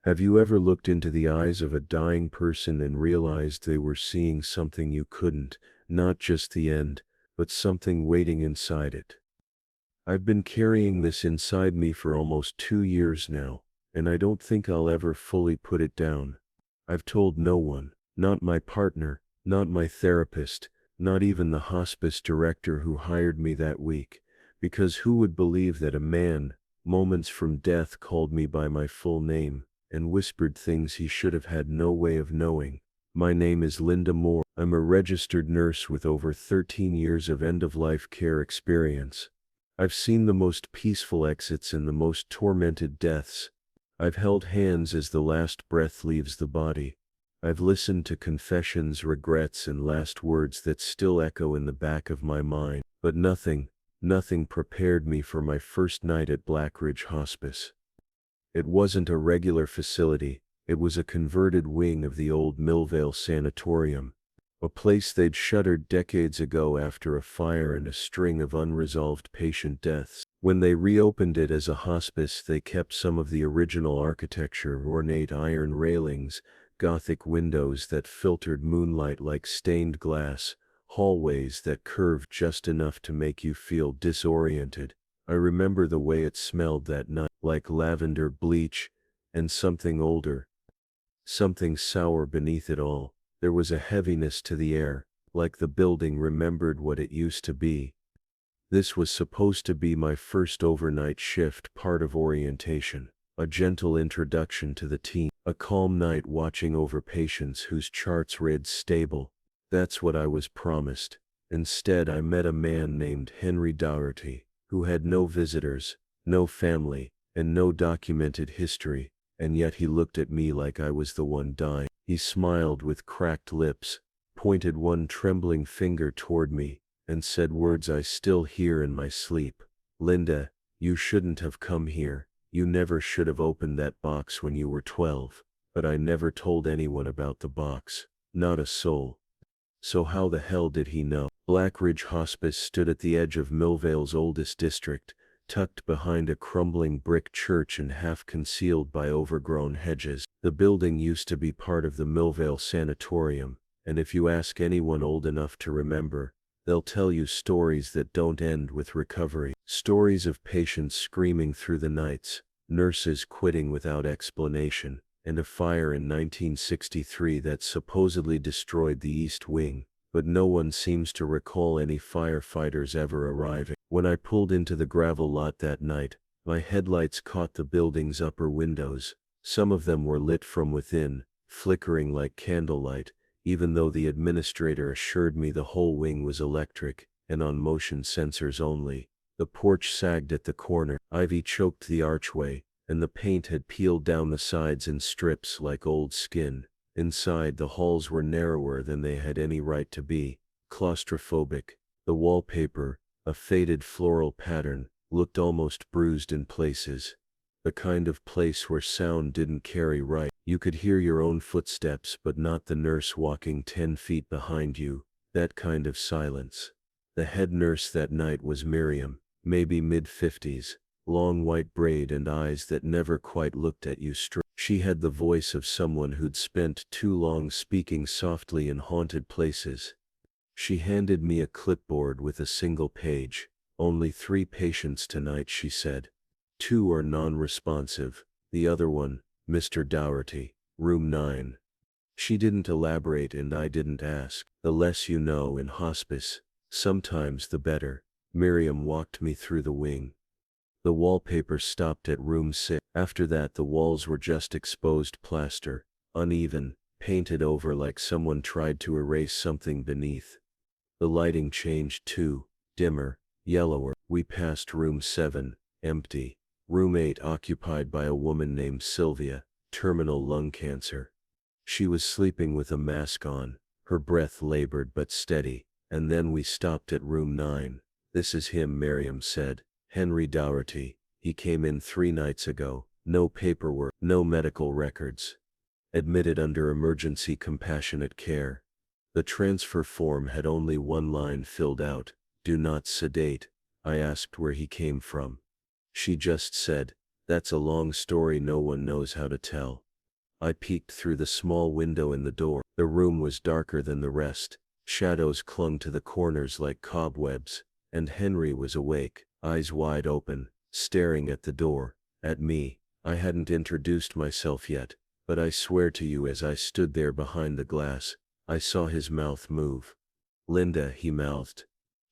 Have you ever looked into the eyes of a dying person and realized they were seeing something you couldn't, not just the end, but something waiting inside it? I've been carrying this inside me for almost 2 years now, and I don't think I'll ever fully put it down. I've told no one, not my partner, not my therapist, not even the hospice director who hired me that week, because who would believe that a man, moments from death, called me by my full name and whispered things he should have had no way of knowing. My name is Linda Moore. I'm a registered nurse with over 13 years of end-of-life care experience. I've seen the most peaceful exits and the most tormented deaths. I've held hands as the last breath leaves the body. I've listened to confessions, regrets, and last words that still echo in the back of my mind. But nothing prepared me for my first night at Blackridge Hospice. It wasn't a regular facility, it was a converted wing of the old Millvale Sanatorium, a place they'd shuttered decades ago after a fire and a string of unresolved patient deaths. When they reopened it as a hospice, they kept some of the original architecture, ornate iron railings, Gothic windows that filtered moonlight like stained glass, hallways that curved just enough to make you feel disoriented. I remember the way it smelled that night, like lavender, bleach, and something older, something sour beneath it all. There was a heaviness to the air, like the building remembered what it used to be. This was supposed to be my first overnight shift, part of orientation, a gentle introduction to the team, a calm night watching over patients whose charts read stable. That's what I was promised. Instead, I met a man named Henry Dougherty, who had no visitors, no family, and no documented history, and yet he looked at me like I was the one dying. He smiled with cracked lips, pointed one trembling finger toward me, and said words I still hear in my sleep. "Linda, you shouldn't have come here. You never should have opened that box when you were 12. But I never told anyone about the box. Not a soul." So how the hell did he know? Blackridge Hospice stood at the edge of Millvale's oldest district, tucked behind a crumbling brick church and half concealed by overgrown hedges. The building used to be part of the Millvale Sanatorium, and if you ask anyone old enough to remember, they'll tell you stories that don't end with recovery. Stories of patients screaming through the nights, nurses quitting without explanation, and a fire in 1963 that supposedly destroyed the East Wing, but no one seems to recall any firefighters ever arriving. When I pulled into the gravel lot that night, my headlights caught the building's upper windows. Some of them were lit from within, flickering like candlelight, even though the administrator assured me the whole wing was electric and on motion sensors only. The porch sagged at the corner, ivy choked the archway, and the paint had peeled down the sides in strips like old skin. Inside, the halls were narrower than they had any right to be, claustrophobic. The wallpaper, a faded floral pattern, looked almost bruised in places. The kind of place where sound didn't carry right. You could hear your own footsteps but not the nurse walking 10 feet behind you, that kind of silence. The head nurse that night was Miriam, maybe mid-50s, long white braid and eyes that never quite looked at you straight. She had the voice of someone who'd spent too long speaking softly in haunted places. She handed me a clipboard with a single page. "Only 3 patients tonight," she said. 2 are non-responsive, the other one, Mr. Dougherty, room 9. She didn't elaborate and I didn't ask. The less you know in hospice, sometimes the better. Miriam walked me through the wing. The wallpaper stopped at room 6. After that, the walls were just exposed plaster, uneven, painted over like someone tried to erase something beneath. The lighting changed too, dimmer, yellower. We passed room 7, empty. Room 8 occupied by a woman named Sylvia, terminal lung cancer. She was sleeping with a mask on, her breath labored but steady. And then we stopped at room 9. "This is him," Miriam said. "Henry Dougherty. He came in 3 nights ago. No paperwork, no medical records. Admitted under emergency compassionate care." The transfer form had only one line filled out: "Do not sedate." I asked where he came from. She just said, "That's a long story no one knows how to tell." I peeked through the small window in the door. The room was darker than the rest. Shadows clung to the corners like cobwebs, and Henry was awake, eyes wide open, staring at the door, at me. I hadn't introduced myself yet, but I swear to you as I stood there behind the glass, I saw his mouth move. "Linda," he mouthed.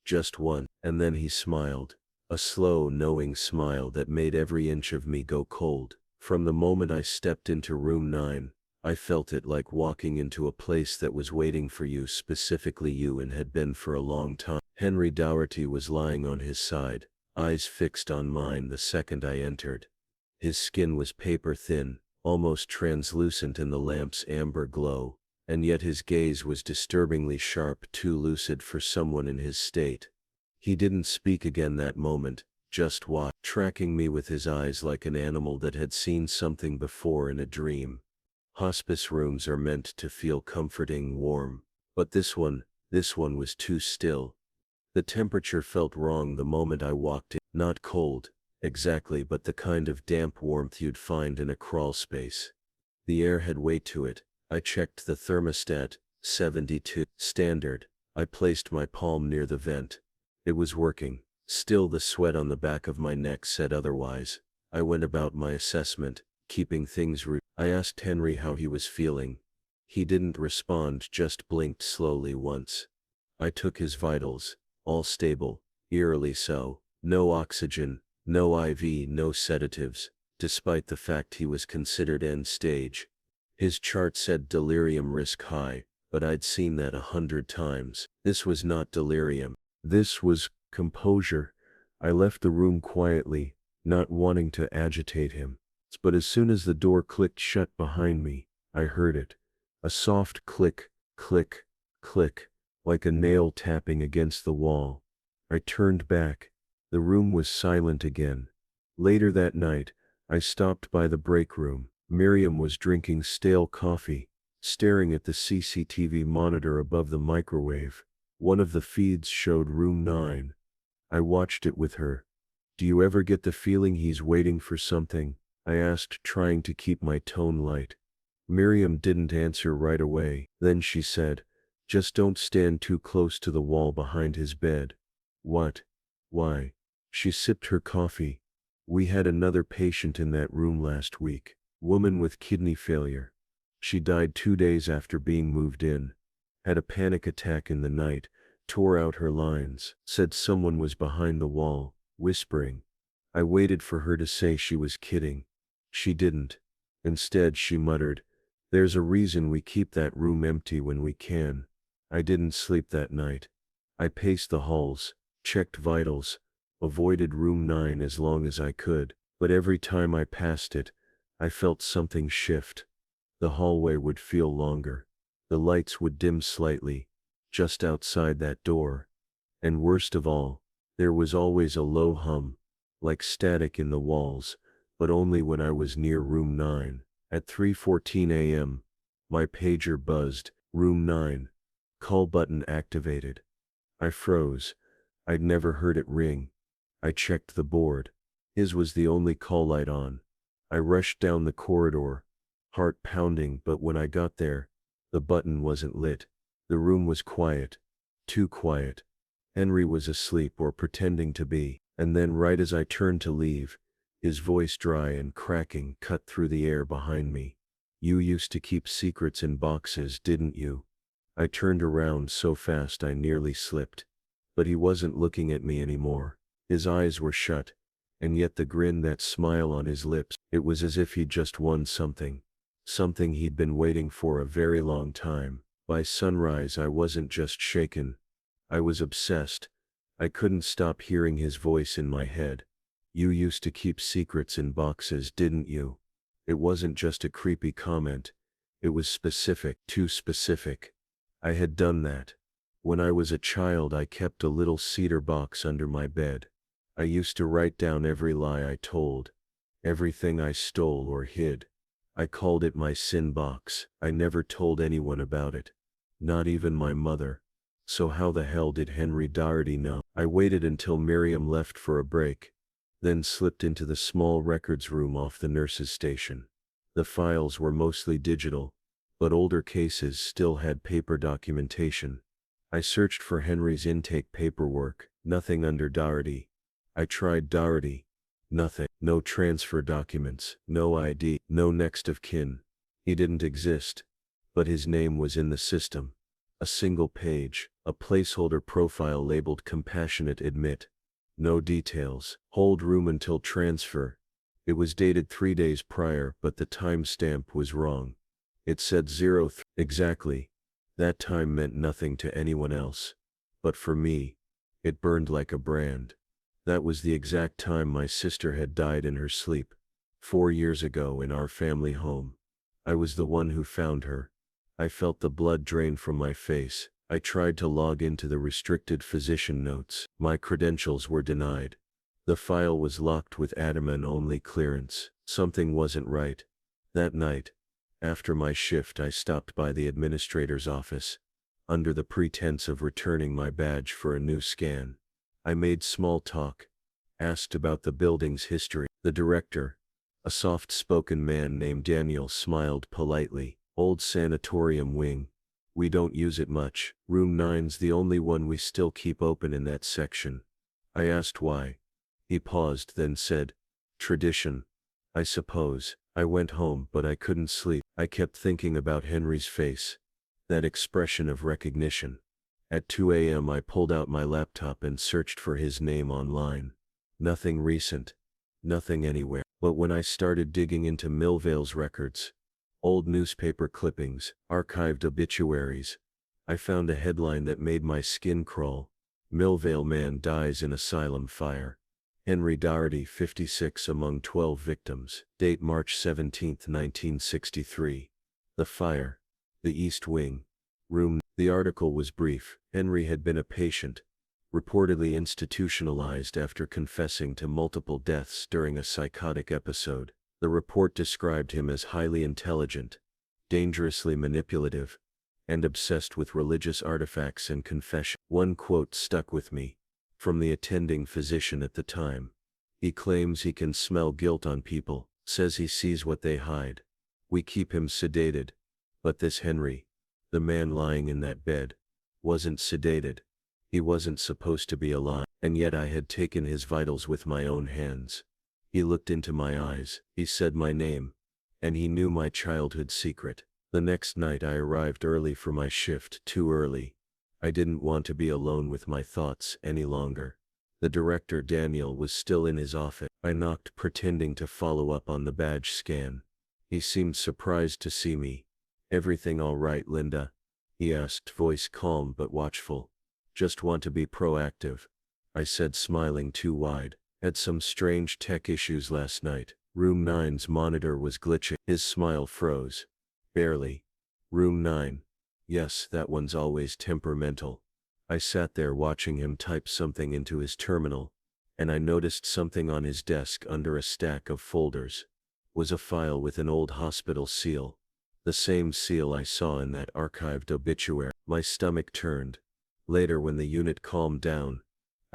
"Just one." And then he smiled. A slow, knowing smile that made every inch of me go cold. From the moment I stepped into room 9, I felt it like walking into a place that was waiting for you, specifically you, and had been for a long time. Henry Dougherty was lying on his side, eyes fixed on mine the second I entered. His skin was paper thin, almost translucent in the lamp's amber glow, and yet his gaze was disturbingly sharp, too lucid for someone in his state. He didn't speak again that moment, just watched, tracking me with his eyes like an animal that had seen something before in a dream. Hospice rooms are meant to feel comforting, warm, but this one was too still. The temperature felt wrong the moment I walked in. Not cold, exactly, but the kind of damp warmth you'd find in a crawl space. The air had weight to it. I checked the thermostat, 72. Standard. I placed my palm near the vent. It was working. Still, the sweat on the back of my neck said otherwise. I went about my assessment, keeping things routine. I asked Henry how he was feeling. He didn't respond, just blinked slowly once. I took his vitals. All stable, eerily so. No oxygen, no IV, no sedatives, despite the fact he was considered end stage. His chart said delirium risk high, but I'd seen that 100 times. This was not delirium. This was composure. I left the room quietly, not wanting to agitate him. But as soon as the door clicked shut behind me, I heard it. A soft click, click, click, like a nail tapping against the wall. I turned back. The room was silent again. Later that night, I stopped by the break room. Miriam was drinking stale coffee, staring at the CCTV monitor above the microwave. One of the feeds showed room 9. I watched it with her. "Do you ever get the feeling he's waiting for something?" I asked, trying to keep my tone light. Miriam didn't answer right away. Then she said, "Just don't stand too close to the wall behind his bed." "What? Why?" She sipped her coffee. "We had another patient in that room last week. Woman with kidney failure. She died 2 days after being moved in. Had a panic attack in the night, tore out her lines, said someone was behind the wall, whispering. I waited for her to say she was kidding. She didn't. Instead, she muttered, 'There's a reason we keep that room empty when we can.' I didn't sleep that night. I paced the halls, checked vitals, avoided room 9 as long as I could, but every time I passed it, I felt something shift. The hallway would feel longer. The lights would dim slightly, just outside that door. And worst of all, there was always a low hum, like static in the walls, but only when I was near room 9. At 3:14 a.m., my pager buzzed. Room 9. Call button activated. I froze. I'd never heard it ring. I checked the board. His was the only call light on. I rushed down the corridor, heart pounding, but when I got there, the button wasn't lit. The room was quiet. Too quiet. Henry was asleep or pretending to be, and then right as I turned to leave, his voice, dry and cracking, cut through the air behind me. "You used to keep secrets in boxes, didn't you?" I turned around so fast I nearly slipped. But he wasn't looking at me anymore. His eyes were shut, and yet the grin, that smile on his lips, it was as if he'd just won something. Something he'd been waiting for a very long time. By sunrise I wasn't just shaken. I was obsessed. I couldn't stop hearing his voice in my head. "You used to keep secrets in boxes, didn't you?" It wasn't just a creepy comment. It was specific, too specific. I had done that. When I was a child, I kept a little cedar box under my bed. I used to write down every lie I told, everything I stole or hid. I called it my sin box. I never told anyone about it. Not even my mother. So how the hell did Henry Dougherty know? I waited until Miriam left for a break, then slipped into the small records room off the nurse's station. The files were mostly digital, but older cases still had paper documentation. I searched for Henry's intake paperwork, nothing under Doherty. I tried Doherty. Nothing. No transfer documents, no ID, no next of kin. He didn't exist. But his name was in the system. A single page, a placeholder profile labeled Compassionate Admit. No details. Hold room until transfer. It was dated 3 days prior, but the timestamp was wrong. It said 03. Exactly. That time meant nothing to anyone else. But for me, it burned like a brand. That was the exact time my sister had died in her sleep. 4 years ago in our family home. I was the one who found her. I felt the blood drain from my face. I tried to log into the restricted physician notes. My credentials were denied. The file was locked with admin-only clearance. Something wasn't right. That night, after my shift, I stopped by the administrator's office, under the pretense of returning my badge for a new scan. I made small talk, asked about the building's history. The director, a soft-spoken man named Daniel, smiled politely. Old sanatorium wing. We don't use it much. Room 9's the only one we still keep open in that section. I asked why. He paused, then said, tradition. I suppose. I went home, but I couldn't sleep. I kept thinking about Henry's face. That expression of recognition. At 2 a.m. I pulled out my laptop and searched for his name online. Nothing recent. Nothing anywhere. But when I started digging into Millvale's records, old newspaper clippings, archived obituaries, I found a headline that made my skin crawl. Millvale man dies in asylum fire. Henry Doherty, 56, among 12 victims. Date March 17, 1963. The fire. The East Wing. Room. The article was brief. Henry had been a patient, reportedly institutionalized after confessing to multiple deaths during a psychotic episode. The report described him as highly intelligent, dangerously manipulative, and obsessed with religious artifacts and confession. One quote stuck with me, from the attending physician at the time. He claims he can smell guilt on people, says he sees what they hide. We keep him sedated. But this Henry, the man lying in that bed, wasn't sedated. He wasn't supposed to be alive, and yet I had taken his vitals with my own hands. He looked into my eyes, he said my name, and he knew my childhood secret. The next night I arrived early for my shift, too early. I didn't want to be alone with my thoughts any longer. The director, Daniel, was still in his office. I knocked, pretending to follow up on the badge scan. He seemed surprised to see me. Everything all right, Linda? He asked, voice calm but watchful. Just want to be proactive, I said, smiling too wide. Had some strange tech issues last night. Room 9's monitor was glitching. His smile froze. Barely. Room 9. Yes, that one's always temperamental. I sat there watching him type something into his terminal, and I noticed something on his desk under a stack of folders. Was a file with an old hospital seal. The same seal I saw in that archived obituary. My stomach turned. Later, when the unit calmed down,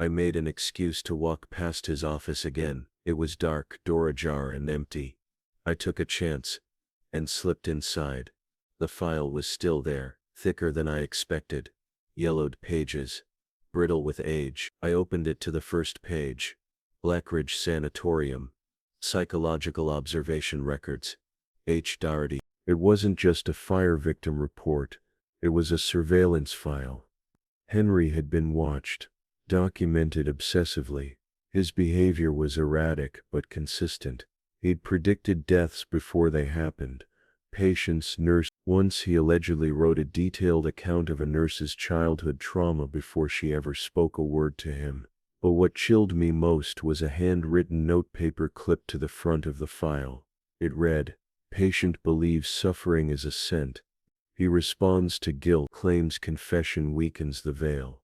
I made an excuse to walk past his office again. It was dark, door ajar and empty. I took a chance and slipped inside. The file was still there, thicker than I expected. Yellowed pages, brittle with age. I opened it to the first page. Blackridge Sanatorium. Psychological Observation Records. H. Doherty. It wasn't just a fire victim report. It was a surveillance file. Henry had been watched, documented obsessively. His behavior was erratic but consistent. He'd predicted deaths before they happened. Patients, nurse. Once he allegedly wrote a detailed account of a nurse's childhood trauma before she ever spoke a word to him. But what chilled me most was a handwritten notepaper clipped to the front of the file. It read, "Patient believes suffering is a scent. He responds to guilt, claims confession weakens the veil."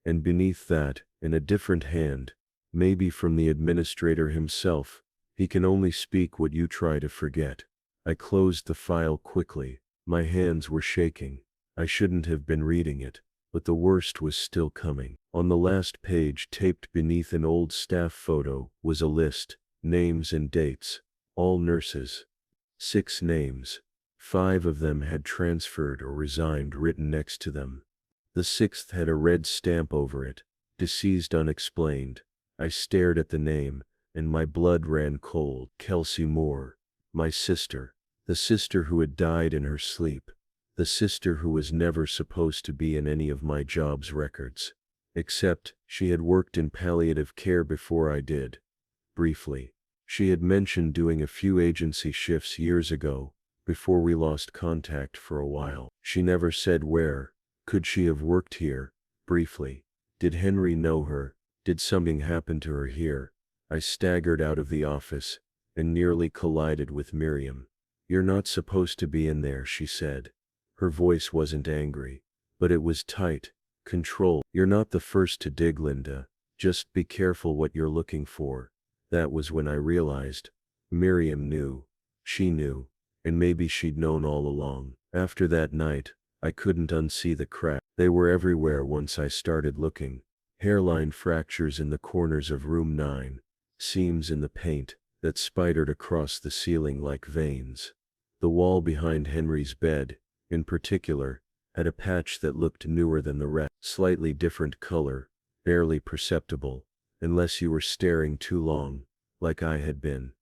And beneath that, in a different hand, maybe from the administrator himself, "He can only speak what you try to forget." I closed the file quickly. My hands were shaking. I shouldn't have been reading it, but the worst was still coming. On the last page, taped beneath an old staff photo, was a list, names and dates, all nurses. 6 names. 5 of them had transferred or resigned written next to them. The 6th had a red stamp over it, deceased unexplained. I stared at the name, and my blood ran cold. Kelsey Moore. My sister. The sister who had died in her sleep. The sister who was never supposed to be in any of my job's records. Except, she had worked in palliative care before I did. Briefly. She had mentioned doing a few agency shifts years ago, before we lost contact for a while. She never said where. Could she have worked here? Briefly. Did Henry know her? Did something happen to her here? I staggered out of the office, and nearly collided with Miriam. "You're not supposed to be in there," she said. Her voice wasn't angry, but it was tight, controlled. "You're not the first to dig, Linda. Just be careful what you're looking for." That was when I realized. Miriam knew. She knew. And maybe she'd known all along. After that night, I couldn't unsee the cracks. They were everywhere once I started looking. Hairline fractures in the corners of room 9. Seams in the paint that spidered across the ceiling like veins. The wall behind Henry's bed, in particular, had a patch that looked newer than the rest. Slightly different color, barely perceptible, unless you were staring too long, like I had been.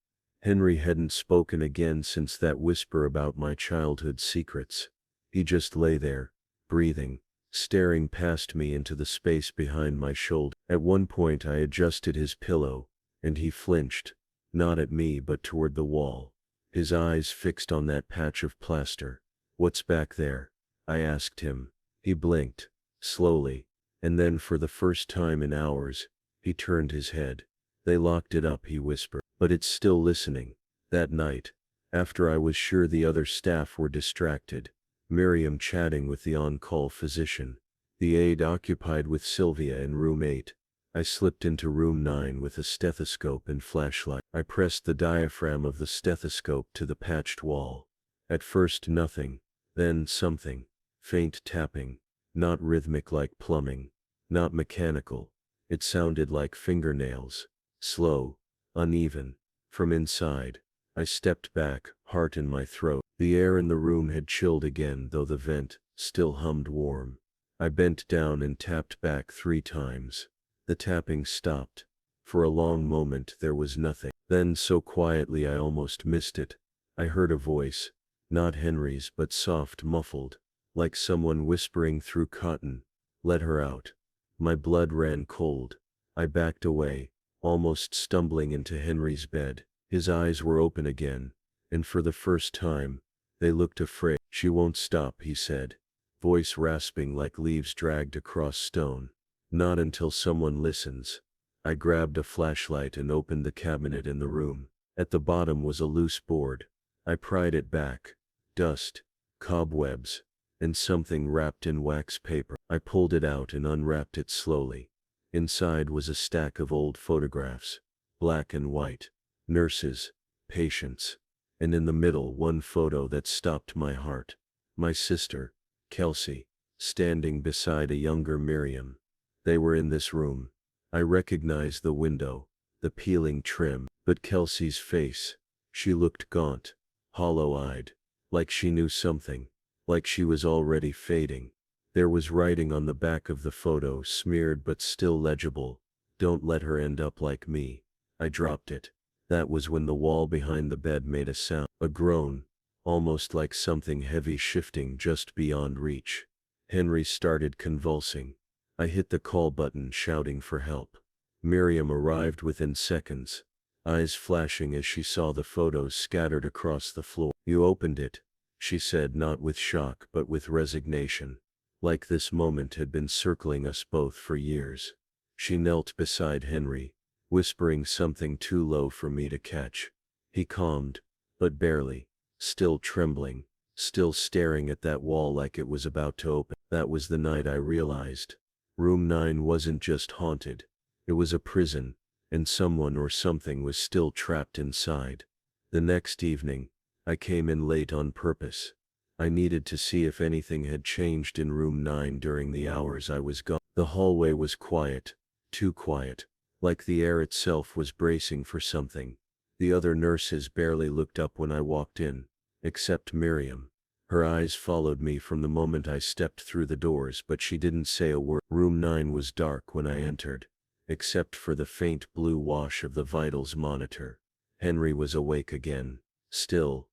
Henry hadn't spoken again since that whisper about my childhood secrets. He just lay there, breathing, staring past me into the space behind my shoulder. At one point I adjusted his pillow, and he flinched, not at me but toward the wall, his eyes fixed on that patch of plaster. "What's back there?" I asked him. He blinked, slowly, and then for the first time in hours, he turned his head. "They locked it up," he whispered. "But it's still listening." That night, after I was sure the other staff were distracted, Miriam chatting with the on-call physician, the aide occupied with Sylvia in room 8, I slipped into room 9 with a stethoscope and flashlight. I pressed the diaphragm of the stethoscope to the patched wall. At first nothing, then something. Faint tapping, not rhythmic like plumbing, not mechanical. It sounded like fingernails. Slow, uneven. From inside, I stepped back, heart in my throat. The air in the room had chilled again, though the vent still hummed warm. I bent down and tapped back 3 times. The tapping stopped. For a long moment there was nothing. Then so quietly I almost missed it. I heard a voice, not Henry's but soft, muffled, like someone whispering through cotton. "Let her out." My blood ran cold. I backed away, almost stumbling into Henry's bed. His eyes were open again, and for the first time, they looked afraid. "She won't stop," he said, voice rasping like leaves dragged across stone. "Not until someone listens." I grabbed a flashlight and opened the cabinet in the room. At the bottom was a loose board. I pried it back. Dust, cobwebs, and something wrapped in wax paper. I pulled it out and unwrapped it slowly. Inside was a stack of old photographs, black and white, nurses, patients, and in the middle one photo that stopped my heart. My sister, Kelsey, standing beside a younger Miriam. They were in this room. I recognized the window, the peeling trim, but Kelsey's face. She looked gaunt, hollow-eyed, like she knew something, like she was already fading. There was writing on the back of the photo, smeared but still legible. "Don't let her end up like me." I dropped it. That was when the wall behind the bed made a sound, a groan, almost like something heavy shifting just beyond reach. Henry started convulsing. I hit the call button, shouting for help. Miriam arrived within seconds, eyes flashing as she saw the photos scattered across the floor. "You opened it," she said, not with shock but with resignation, like this moment had been circling us both for years. She knelt beside Henry, whispering something too low for me to catch. He calmed, but barely, still trembling, still staring at that wall like it was about to open. That was the night I realized. Room 9 wasn't just haunted. It was a prison, and someone or something was still trapped inside. The next evening, I came in late on purpose. I needed to see if anything had changed in room 9 during the hours I was gone. The hallway was quiet, too quiet, like the air itself was bracing for something. The other nurses barely looked up when I walked in, except Miriam. Her eyes followed me from the moment I stepped through the doors, but she didn't say a word. Room 9 was dark when I entered, except for the faint blue wash of the vitals monitor. Henry was awake again, still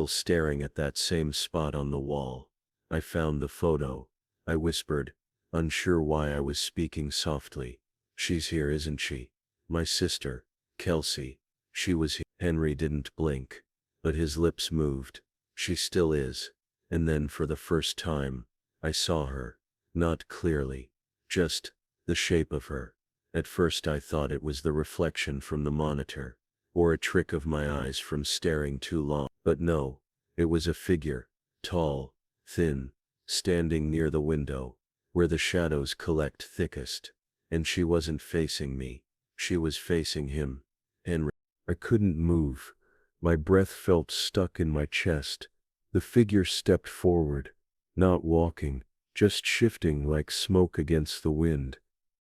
staring at that same spot on the wall. I found the photo, I whispered, unsure why I was speaking softly. She's here, isn't she? My sister, Kelsey. She was here. Henry didn't blink, but his lips moved. She still is. And then for the first time, I saw her. Not clearly. Just the shape of her. At first I thought it was the reflection from the monitor, or a trick of my eyes from staring too long. But no, it was a figure, tall, thin, standing near the window, where the shadows collect thickest. And she wasn't facing me. She was facing him. Henry. I couldn't move. My breath felt stuck in my chest. The figure stepped forward, not walking, just shifting like smoke against the wind.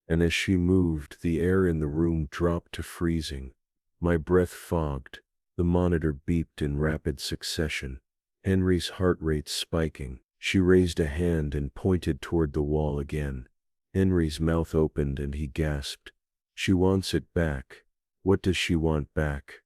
And as she moved, the air in the room dropped to freezing. My breath fogged. The monitor beeped in rapid succession. Henry's heart rate spiking. She raised a hand and pointed toward the wall again. Henry's mouth opened and he gasped. She wants it back. What does she want back?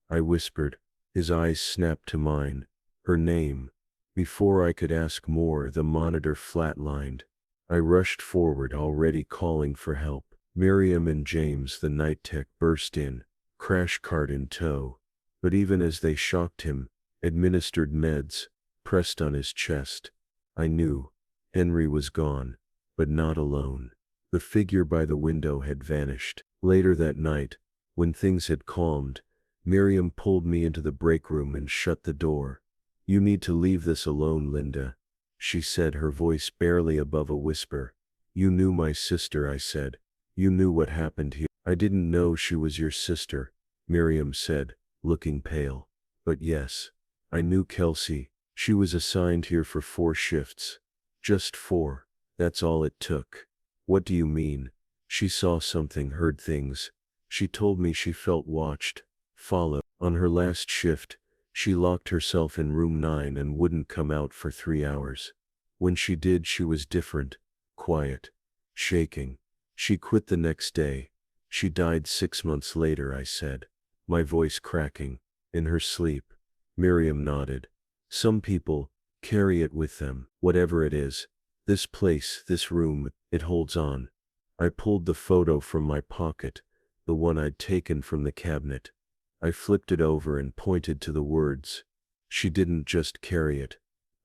I whispered. His eyes snapped to mine. Her name. Before I could ask more, the monitor flatlined. I rushed forward, already calling for help. Miriam and James, the night tech, burst in, crash cart in tow. But even as they shocked him, administered meds, pressed on his chest, I knew Henry was gone, but not alone. The figure by the window had vanished. Later that night, when things had calmed, Miriam pulled me into the break room and shut the door. You need to leave this alone, Linda, she said, her voice barely above a whisper. You knew my sister, I said. You knew what happened here. I didn't know she was your sister, Miriam said, looking pale. But yes, I knew Kelsey. She was assigned here for 4 shifts. Just 4. That's all it took. What do you mean? She saw something, heard things. She told me she felt watched, followed. On her last shift, she locked herself in room 9 and wouldn't come out for 3 hours. When she did, she was different, quiet, shaking. She quit the next day. She died 6 months later, I said, my voice cracking. In her sleep. Miriam nodded. Some people carry it with them, whatever it is. This place, this room, it holds on. I pulled the photo from my pocket, the one I'd taken from the cabinet. I flipped it over and pointed to the words. She didn't just carry it,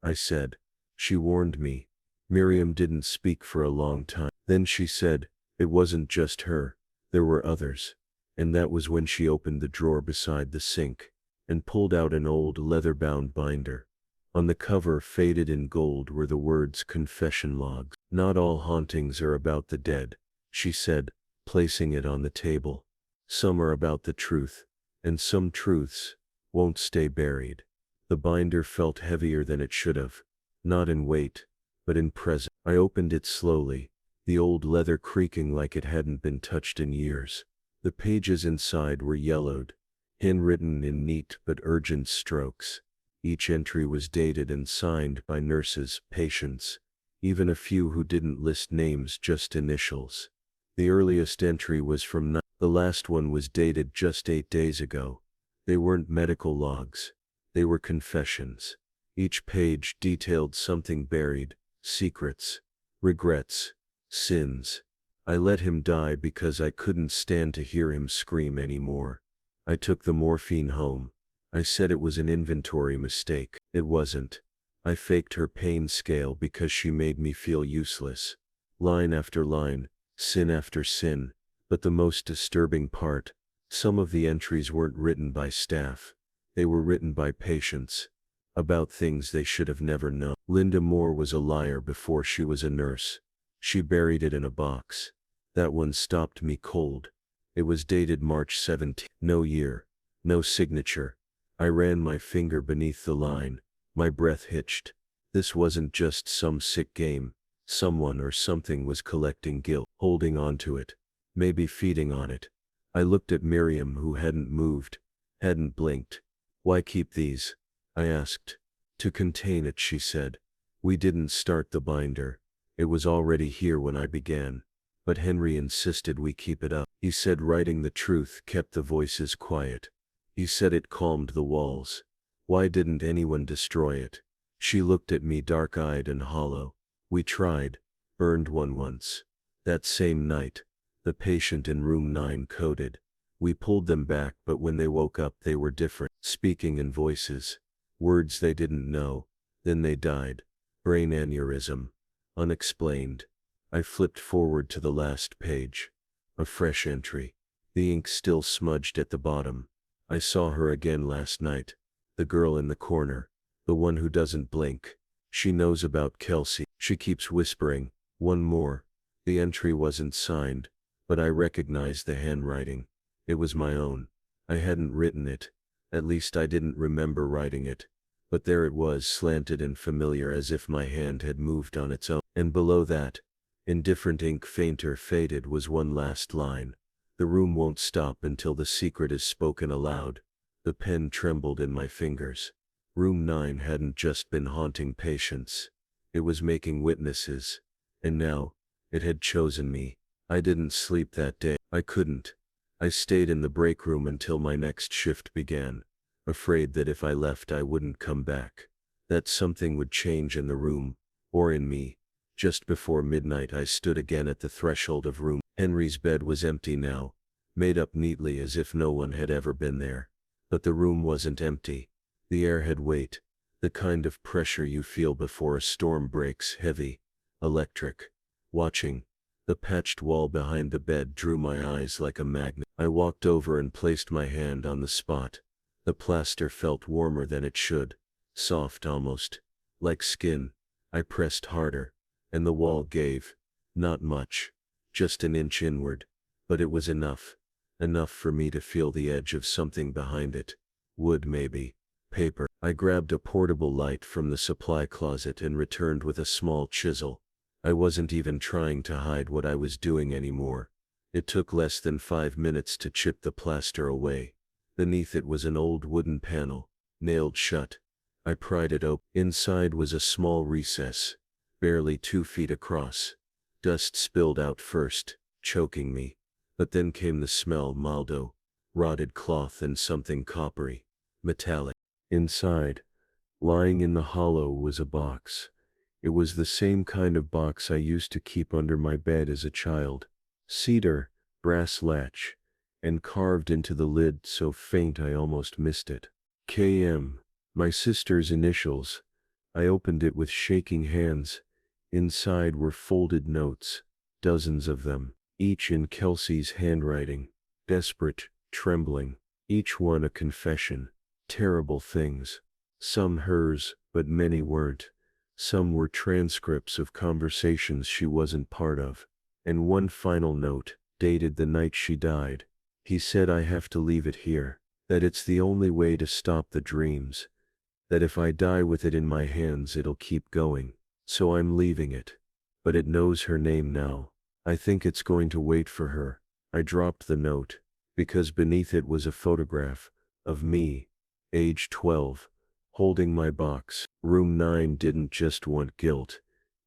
I said. She warned me. Miriam didn't speak for a long time. Then she said, it wasn't just her, there were others. And that was when she opened the drawer beside the sink and pulled out an old leather-bound binder. On the cover, faded in gold, were the words confession logs. Not all hauntings are about the dead, she said, placing it on the table. Some are about the truth, and some truths won't stay buried. The binder felt heavier than it should have, not in weight, but in presence. I opened it slowly, the old leather creaking like it hadn't been touched in years. The pages inside were yellowed, handwritten in neat but urgent strokes. Each entry was dated and signed by nurses, patients, even a few who didn't list names, just initials. The earliest entry was from the last one was dated just 8 days ago. They weren't medical logs. They were confessions. Each page detailed something buried, secrets, regrets, sins. I let him die because I couldn't stand to hear him scream anymore. I took the morphine home. I said it was an inventory mistake. It wasn't. I faked her pain scale because she made me feel useless. Line after line, sin after sin. But the most disturbing part, some of the entries weren't written by staff. They were written by patients. About things they should have never known. Linda Moore was a liar before she was a nurse. She buried it in a box. That one stopped me cold. It was dated March 17. No year. No signature. I ran my finger beneath the line. My breath hitched. This wasn't just some sick game. Someone or something was collecting guilt, holding on to it, maybe feeding on it. I looked at Miriam, who hadn't moved, Hadn't blinked. Why keep these? I asked. To contain it, she said. We didn't start the binder. It was already here when I began. But Henry insisted we keep it up. He said writing the truth kept the voices quiet. He said it calmed the walls. Why didn't anyone destroy it? She looked at me dark-eyed and hollow. We tried. Burned one once. That same night. The patient in room 9 coded. We pulled them back, but when they woke up they were different, speaking in voices. Words they didn't know. Then they died. Brain aneurysm. Unexplained. I flipped forward to the last page. A fresh entry. The ink still smudged at the bottom. I saw her again last night. The girl in the corner. The one who doesn't blink. She knows about Kelsey. She keeps whispering. One more. The entry wasn't signed, but I recognized the handwriting. It was my own. I hadn't written it. At least I didn't remember writing it. But there it was, slanted and familiar, as if my hand had moved on its own. And below that, in different ink, fainter faded, was one last line. The room won't stop until the secret is spoken aloud. The pen trembled in my fingers. Room 9 hadn't just been haunting patients. It was making witnesses. And now, it had chosen me. I didn't sleep that day. I couldn't. I stayed in the break room until my next shift began, afraid that if I left I wouldn't come back. That something would change in the room, or in me. Just before midnight I stood again at the threshold of room. Henry's bed was empty now, made up neatly as if no one had ever been there. But the room wasn't empty. The air had weight, the kind of pressure you feel before a storm breaks, heavy, electric. Watching, the patched wall behind the bed drew my eyes like a magnet. I walked over and placed my hand on the spot. The plaster felt warmer than it should, soft almost, like skin. I pressed harder, and the wall gave. Not much, just an inch inward, but it was enough. Enough for me to feel the edge of something behind it. Wood maybe. Paper. I grabbed a portable light from the supply closet and returned with a small chisel. I wasn't even trying to hide what I was doing anymore. It took less than 5 minutes to chip the plaster away. Beneath it was an old wooden panel, nailed shut. I pried it open. Inside was a small recess, barely 2 feet across. Dust spilled out first, choking me. But then came the smell, maldo, rotted cloth and something coppery, metallic. Inside, lying in the hollow, was a box. It was the same kind of box I used to keep under my bed as a child. Cedar, brass latch, and carved into the lid so faint I almost missed it. KM, my sister's initials. I opened it with shaking hands. Inside were folded notes, dozens of them, each in Kelsey's handwriting, desperate, trembling, each one a confession. Terrible things. Some hers, but many weren't. Some were transcripts of conversations she wasn't part of. And one final note, dated the night she died. He said I have to leave it here, that it's the only way to stop the dreams, that if I die with it in my hands it'll keep going. So I'm leaving it. But it knows her name now. I think it's going to wait for her. I dropped the note, because beneath it was a photograph of me, age 12, holding my box. Room 9 didn't just want guilt.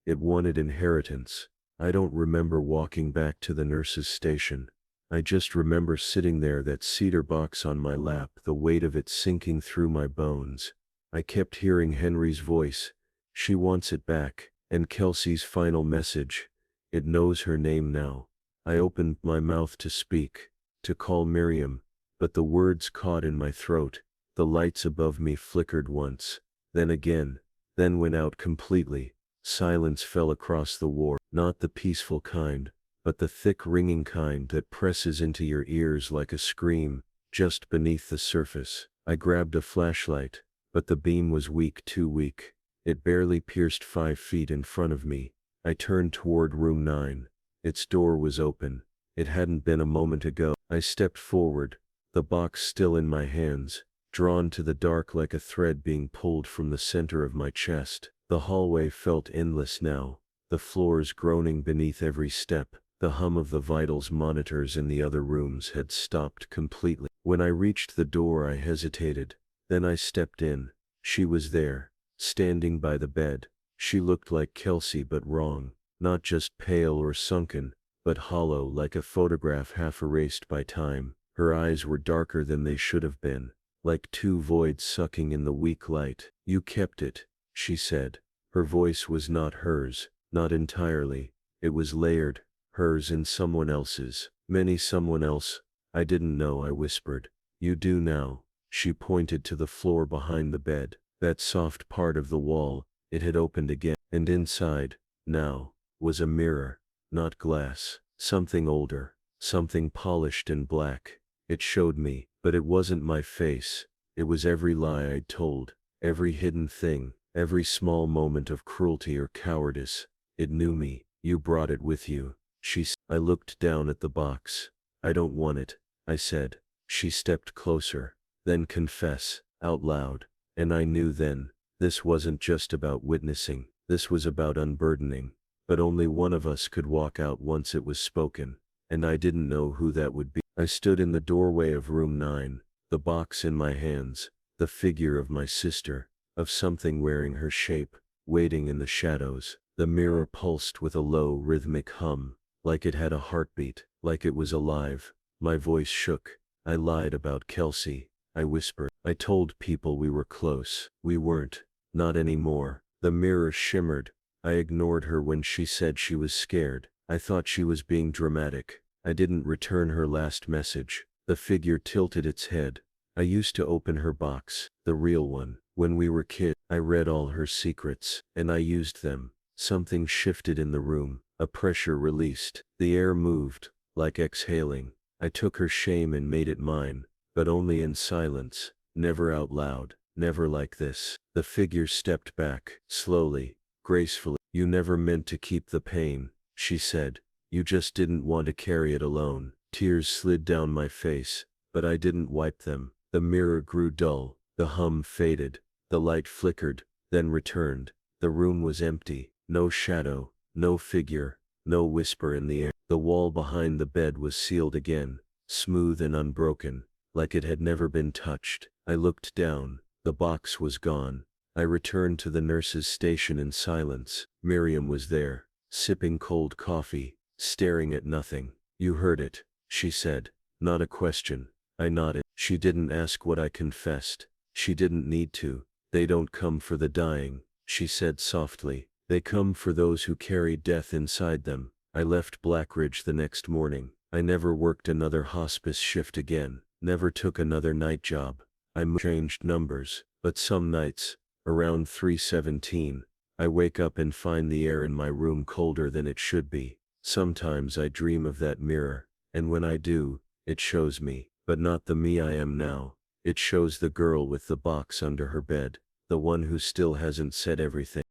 It wanted inheritance. I don't remember walking back to the nurse's station. I just remember sitting there, that cedar box on my lap, the weight of it sinking through my bones. I kept hearing Henry's voice. She wants it back. And Kelsey's final message. It knows her name now. I opened my mouth to speak, to call Miriam, but the words caught in my throat. The lights above me flickered once, then again, then went out completely. Silence fell across the ward, not the peaceful kind, but the thick ringing kind that presses into your ears like a scream, just beneath the surface. I grabbed a flashlight, but the beam was weak, too weak. It barely pierced 5 feet in front of me. I turned toward room 9. Its door was open. It hadn't been a moment ago. I stepped forward, the box still in my hands, drawn to the dark like a thread being pulled from the center of my chest. The hallway felt endless now, the floors groaning beneath every step. The hum of the vitals monitors in the other rooms had stopped completely. When I reached the door, I hesitated. Then I stepped in. She was there, standing by the bed. She looked like Kelsey, but wrong. Not just pale or sunken, but hollow, like a photograph half erased by time. Her eyes were darker than they should have been, like two voids sucking in the weak light. "You kept it," she said. Her voice was not hers, not entirely. It was layered, hers and someone else's. Many someone else. I didn't know, I whispered. "You do now." She pointed to the floor behind the bed. That soft part of the wall, it had opened again, and inside, now, was a mirror. Not glass. Something older. Something polished and black. It showed me, but it wasn't my face. It was every lie I'd told, every hidden thing, every small moment of cruelty or cowardice. It knew me. "You brought it with you," she said. I looked down at the box. "I don't want it," I said. She stepped closer. "Then confess, out loud." And I knew then, this wasn't just about witnessing, this was about unburdening. But only one of us could walk out once it was spoken, and I didn't know who that would be. I stood in the doorway of room 9, the box in my hands, the figure of my sister, of something wearing her shape, waiting in the shadows. The mirror pulsed with a low rhythmic hum, like it had a heartbeat, like it was alive. My voice shook. "I lied about Kelsey," I whispered. "I told people we were close. We weren't. Not anymore." The mirror shimmered. I ignored her when she said she was scared. I thought she was being dramatic. I didn't return her last message. The figure tilted its head. "I used to open her box, the real one. When we were kids, I read all her secrets, and I used them." Something shifted in the room. A pressure released. The air moved, like exhaling. I took her shame and made it mine, but only in silence, never out loud, never like this. The figure stepped back, slowly, gracefully. "You never meant to keep the pain," she said. "You just didn't want to carry it alone." Tears slid down my face, but I didn't wipe them. The mirror grew dull. The hum faded. The light flickered, then returned. The room was empty. No shadow, no figure, no whisper in the air. The wall behind the bed was sealed again, smooth and unbroken, like it had never been touched. I looked down. The box was gone. I returned to the nurse's station in silence. Miriam was there, sipping cold coffee, staring at nothing. "You heard it," she said. Not a question. I nodded. She didn't ask what I confessed. She didn't need to. "They don't come for the dying," she said softly. "They come for those who carry death inside them." I left Blackridge the next morning. I never worked another hospice shift again, never took another night job. I changed numbers, but some nights, around 3:17, I wake up and find the air in my room colder than it should be. Sometimes I dream of that mirror, and when I do, it shows me, but not the me I am now. It shows the girl with the box under her bed, the one who still hasn't said everything.